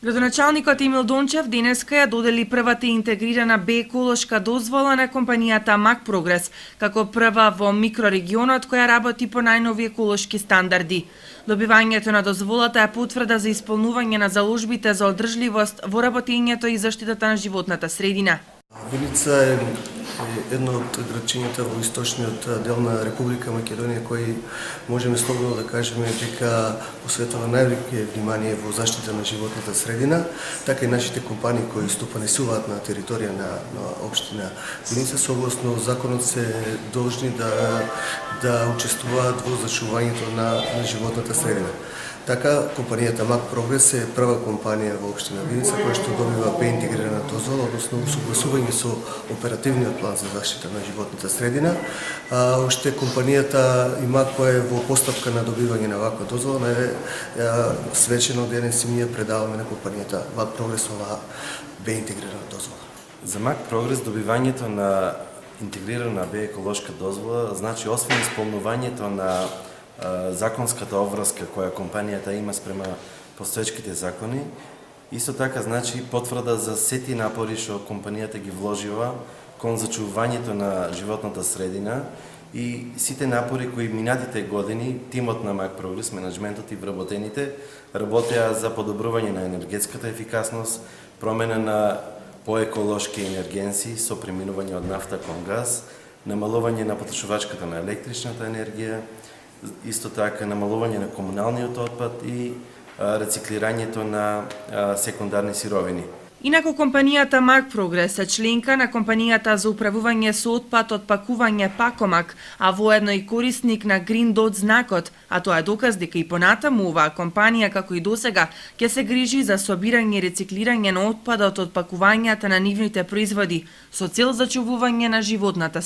Градоначалникот Емил Дончев денеска ја додели првата интегрирана бе-еколошка дозвола на компанијата МАК Прогрес, како прва во микрорегионот која работи по најнови еколошки стандарди. Добивањето на дозволата е потврда за исполнување на заложбите за одржливост во работењето и заштитата на животната средина. Виница е едно од градчињата во источниот дел на Република Македонија кој можеме слободно да кажеме дека посветува највелике внимание во заштита на животната средина, така и нашите компании кои стопанисуваат на територија на општина Виница согласно законот се должни да учествуваат во зачувањето на животната средина. Така, компанијата МАК Прогрес е прва компанија во општина Виница која што добива бе-интегрирана дозвола, односно согласување со оперативниот план за заштита на животната средина. Уште компанијата и МАК која е во постапка на добивање на ваква дозвола, свечено денес и ние предаваме на компанијата МАК Прогрес оваа бе-интегрирана дозвола. За МАК Прогрес добивањето на интегрирана бе-еколошка дозвола значи освен исполнувањето на законската обврска која компанијата има спрема постоечките закони, исто така значи потврда за сети напори што компанијата ги вложила кон зачувањето на животната средина и сите напори кои минатите години тимот на МАК Прогрес, менеджментот и вработените работеа за подобрување на енергетската ефикасност, промена на поеколошки енергенси со преминување од нафта кон газ, намалување на потрошувачката на електричната енергија, исто така намалување на комуналниот отпад и рециклирањето на секундарни сировини. Инаку компанијата МАК Прогрес е членка на компанијата за управување со отпад од пакување Пакомак, а воедно и корисник на Green Dot знакот, а тоа е доказ дека и понатаму оваа компанија како и досега ќе се грижи за собирање и рециклирање на отпадот од пакувањата на нивните производи со цел зачувување на животната